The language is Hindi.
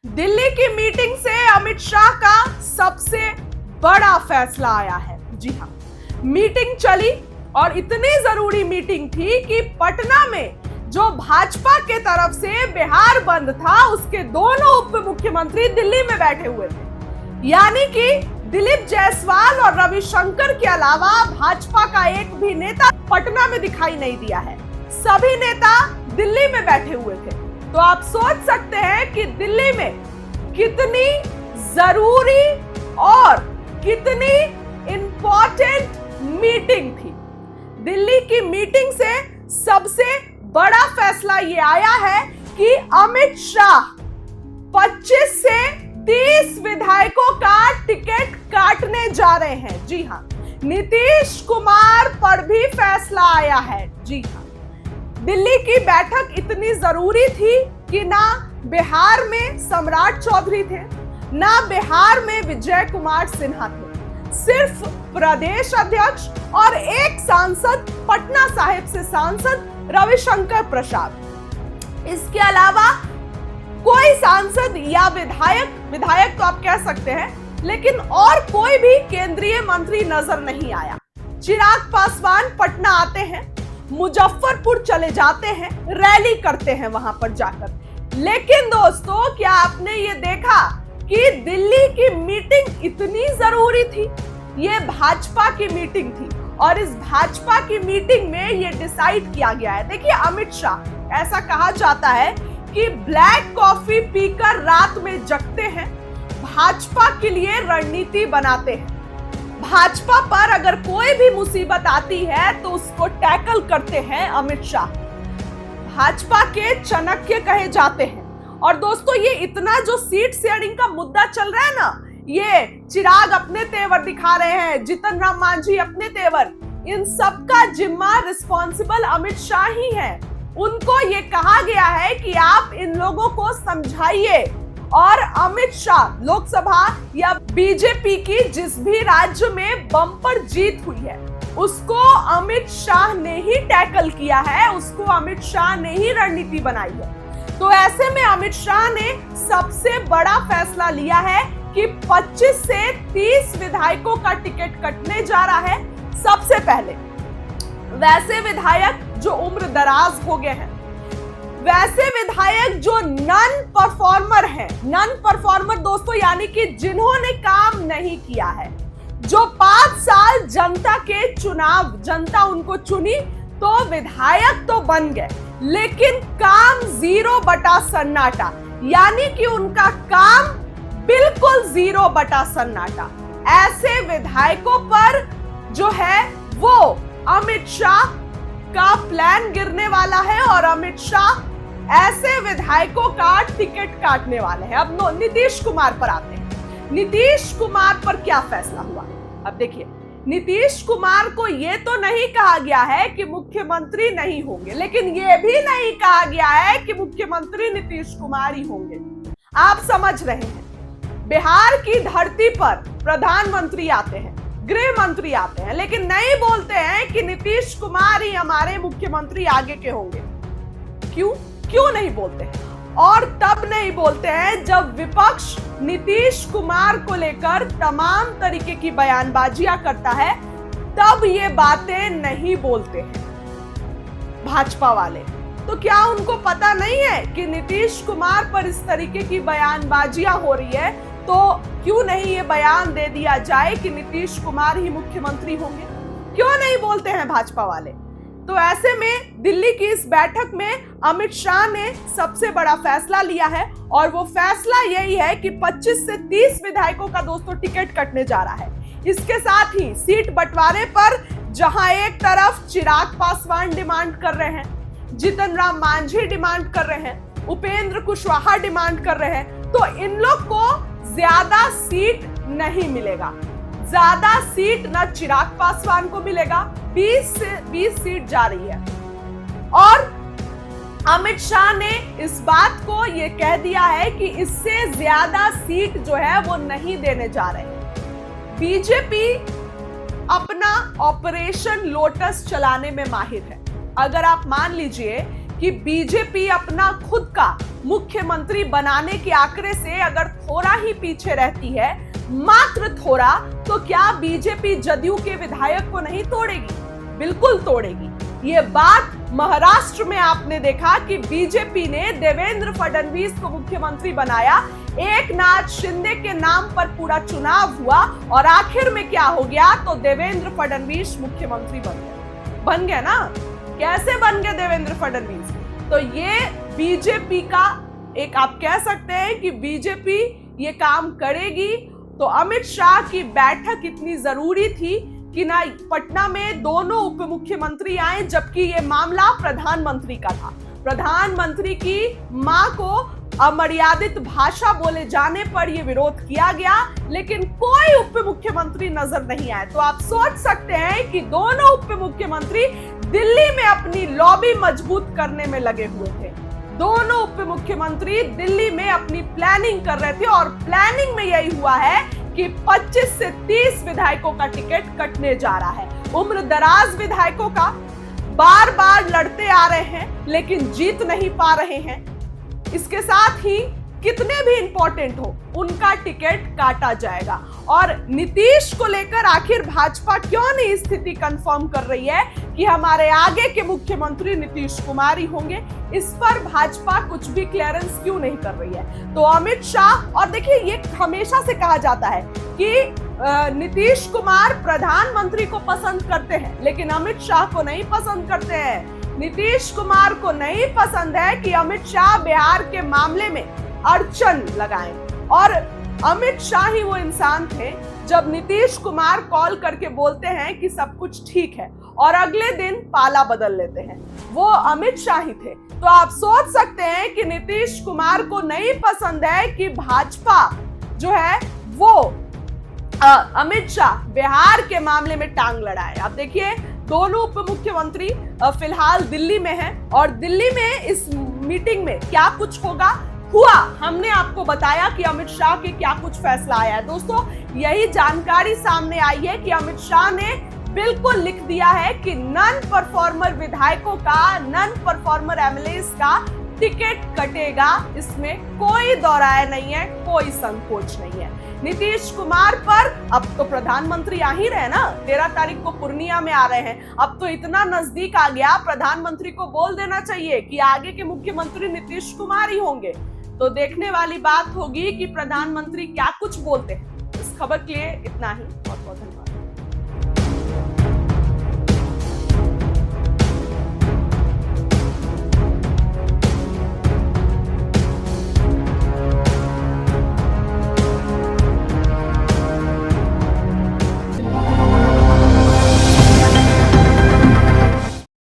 दिल्ली की मीटिंग से अमित शाह का सबसे बड़ा फैसला आया है। जी हां, मीटिंग चली और इतनी जरूरी मीटिंग थी कि पटना में जो भाजपा के तरफ से बिहार बंद था, उसके दोनों उप मुख्यमंत्री दिल्ली में बैठे हुए थे। यानी कि दिलीप जायसवाल और रविशंकर के अलावा भाजपा का एक भी नेता पटना में दिखाई नहीं दिया है। सभी नेता दिल्ली में बैठे हुए थे। तो आप सोच सकते हैं कि दिल्ली में कितनी जरूरी और कितनी इंपॉर्टेंट मीटिंग थी। दिल्ली की मीटिंग से सबसे बड़ा फैसला ये आया है कि अमित शाह 25 से 30 विधायकों का टिकट काटने जा रहे हैं। जी हां, नीतीश कुमार पर भी फैसला आया है। जी हां, दिल्ली की बैठक इतनी जरूरी थी कि ना बिहार में सम्राट चौधरी थे, ना बिहार में विजय कुमार सिन्हा थे। सिर्फ प्रदेश अध्यक्ष और एक सांसद, पटना साहिब से सांसद रविशंकर प्रसाद। इसके अलावा कोई सांसद या विधायक तो आप कह सकते हैं, लेकिन और कोई भी केंद्रीय मंत्री नजर नहीं आया। चिराग पासवान पटना आते हैं, मुजफ्फरपुर चले जाते हैं, रैली करते हैं वहां पर जाकर। लेकिन दोस्तों, क्या आपने ये देखा कि दिल्ली की मीटिंग इतनी जरूरी थी? ये भाजपा की मीटिंग थी और इस भाजपा की मीटिंग में ये डिसाइड किया गया है। देखिए, अमित शाह, ऐसा कहा जाता है कि ब्लैक कॉफी पीकर रात में जगते हैं, भाजपा के लिए रणनीति बनाते हैं। भाजपा पर अगर कोई भी मुसीबत आती है तो उसको टैकल करते हैं अमित शाह। भाजपा के चाणक्य कहे जाते हैं। और दोस्तों, ये इतना जो सीट शेयरिंग का मुद्दा चल रहा है ना, ये चिराग अपने तेवर दिखा रहे हैं, जीतन राम मांझी अपने तेवर, इन सबका जिम्मा रिस्पॉन्सिबल अमित शाह ही है। उनको ये कहा गया है कि आप इन लोगों को समझाइए। और अमित शाह, लोकसभा या बीजेपी की जिस भी राज्य में बम्पर जीत हुई है, उसको अमित शाह ने ही टैकल किया है, उसको अमित शाह ने ही रणनीति बनाई है। तो ऐसे में अमित शाह ने सबसे बड़ा फैसला लिया है कि 25 से 30 विधायकों का टिकट कटने जा रहा है। सबसे पहले वैसे विधायक जो उम्र दराज हो गए हैं, वैसे विधायक जो नॉन परफॉर्मर हैं। नॉन परफॉर्मर दोस्तों यानी कि जिन्होंने काम नहीं किया है, जो 5 साल जनता के चुनाव, जनता उनको चुनी तो विधायक तो बन गए, लेकिन काम 0 बटा सन्नाटा, यानी कि उनका काम बिल्कुल 0 बटा सन्नाटा। ऐसे विधायकों पर जो है वो अमित शाह का प्लान गिरने वाला है और अमित शाह ऐसे विधायकों का टिकट काटने वाले हैं। अब नीतीश कुमार पर आते हैं। नीतीश कुमार पर क्या फैसला हुआ? अब देखिए, नीतीश कुमार को यह तो नहीं कहा गया है कि मुख्यमंत्री नहीं होंगे, लेकिन यह भी नहीं कहा गया है कि मुख्यमंत्री नीतीश कुमार ही होंगे। आप समझ रहे हैं, बिहार की धरती पर प्रधानमंत्री आते हैं, गृह मंत्री आते हैं, लेकिन नहीं बोलते हैं कि नीतीश कुमार ही हमारे मुख्यमंत्री आगे के होंगे। क्यों नहीं बोलते हैं? और तब नहीं बोलते हैं जब विपक्ष नीतीश कुमार को लेकर तमाम तरीके की बयानबाजियां करता है, तब ये बातें नहीं बोलते हैं भाजपा वाले। तो क्या उनको पता नहीं है कि नीतीश कुमार पर इस तरीके की बयानबाजियां हो रही है, तो क्यों नहीं ये बयान दे दिया जाए कि नीतीश कुमार ही मुख्यमंत्री होंगे? क्यों नहीं बोलते हैं भाजपा वाले? तो ऐसे में दिल्ली की इस बैठक में अमित शाह ने सबसे बड़ा फैसला लिया है और वो फैसला यही है कि 25 से 30 विधायकों का दोस्तों टिकट कटने जा रहा है। इसके साथ ही सीट बंटवारे पर जहां एक तरफ चिराग पासवान डिमांड कर रहे हैं, जीतन राम मांझी डिमांड कर रहे हैं, उपेंद्र कुशवाहा डिमांड कर रहे हैं, तो इन लोग को ज्यादा सीट नहीं मिलेगा। ज्यादा सीट ना चिराग पासवान को मिलेगा, 20 से 20 सीट जा रही है। और अमित शाह ने इस बात को यह कह दिया है कि इससे ज्यादा सीट जो है वो नहीं देने जा रहे हैं। बीजेपी अपना ऑपरेशन लोटस चलाने में माहिर है। अगर आप मान लीजिए कि बीजेपी अपना खुद का मुख्यमंत्री बनाने के आंकड़े से अगर थोड़ा ही पीछे रहती है, मात्र थोड़ा, तो क्या बीजेपी जदयू के विधायक को नहीं तोड़ेगी? बिल्कुल तोड़ेगी। ये बात महाराष्ट्र में आपने देखा कि बीजेपी ने देवेंद्र फडणवीस को मुख्यमंत्री बनाया, एकनाथ शिंदे के नाम पर पूरा चुनाव हुआ और आखिर में क्या हो गया, तो देवेंद्र फडणवीस मुख्यमंत्री बन गए ना। कैसे बन गए देवेंद्र फडणवीस? तो ये बीजेपी का एक, आप कह सकते हैं कि बीजेपी ये काम करेगी। तो अमित शाह की बैठक इतनी जरूरी थी कि ना पटना में दोनों उप मुख्यमंत्री आए, जबकि ये मामला प्रधानमंत्री का था। प्रधानमंत्री की मां को अमर्यादित भाषा बोले जाने पर यह विरोध किया गया, लेकिन कोई उप मुख्यमंत्री नजर नहीं आए। तो आप सोच सकते हैं कि दोनों उप मुख्यमंत्री दिल्ली में अपनी लॉबी मजबूत करने में लगे हुए थे। दोनों उप मुख्यमंत्री दिल्ली में अपनी प्लानिंग कर रहे थे और प्लानिंग में यही हुआ है कि 25 से 30 विधायकों का टिकट कटने जा रहा है। उम्र दराज विधायकों का बार बार लड़ते आ रहे हैं लेकिन जीत नहीं पा रहे हैं। इसके साथ ही कितने भी इंपॉर्टेंट हो, उनका टिकट काटा जाएगा। और नीतीश को लेकर आखिर भाजपा क्यों नहीं स्थिति कंफर्म कर रही है कि हमारे आगे के मुख्यमंत्री नीतीश कुमार ही होंगे? इस पर भाजपा कुछ भी क्लियरेंस क्यों नहीं कर रही है? तो अमित शाह, और देखिए ये हमेशा से कहा जाता है कि नीतीश कुमार प्रधानमंत्री को पसंद करते हैं लेकिन अमित शाह को नहीं पसंद करते हैं। नीतीश कुमार को नहीं पसंद है कि अमित शाह बिहार के मामले में अड़चन लगाएं। और अमित शाह ही वो इंसान थे जब नीतीश कुमार कॉल करके बोलते हैं कि सब कुछ ठीक है और अगले दिन पाला बदल लेते हैं, वो अमित शाह ही थे। तो आप सोच सकते हैं कि नीतीश कुमार को नहीं पसंद है कि भाजपा जो है वो अमित शाह बिहार के मामले में टांग लड़ाए। आप देखिए दोनों उप मुख्यमंत्री फिलहाल दिल्ली में हैं और दिल्ली में इस मीटिंग में क्या कुछ हुआ हमने आपको बताया कि अमित शाह के क्या कुछ फैसला आया है। दोस्तों यही जानकारी सामने आई है कि अमित शाह ने बिल्कुल लिख दिया है कि नॉन परफॉर्मर विधायकों का, नॉन परफॉर्मर एमएलएस का टिकट कटेगा। इसमें कोई दो राय नहीं है, कोई संकोच नहीं है। नीतीश कुमार पर अब तो प्रधानमंत्री आ ही रहे ना, 13 तारीख को पूर्णिया में आ रहे हैं, अब तो इतना नजदीक आ गया, प्रधानमंत्री को बोल देना चाहिए कि आगे के मुख्यमंत्री नीतीश कुमार ही होंगे। तो देखने वाली बात होगी कि प्रधानमंत्री क्या कुछ बोलते हैं। इस खबर के लिए इतना ही, बहुत बहुत धन्यवाद।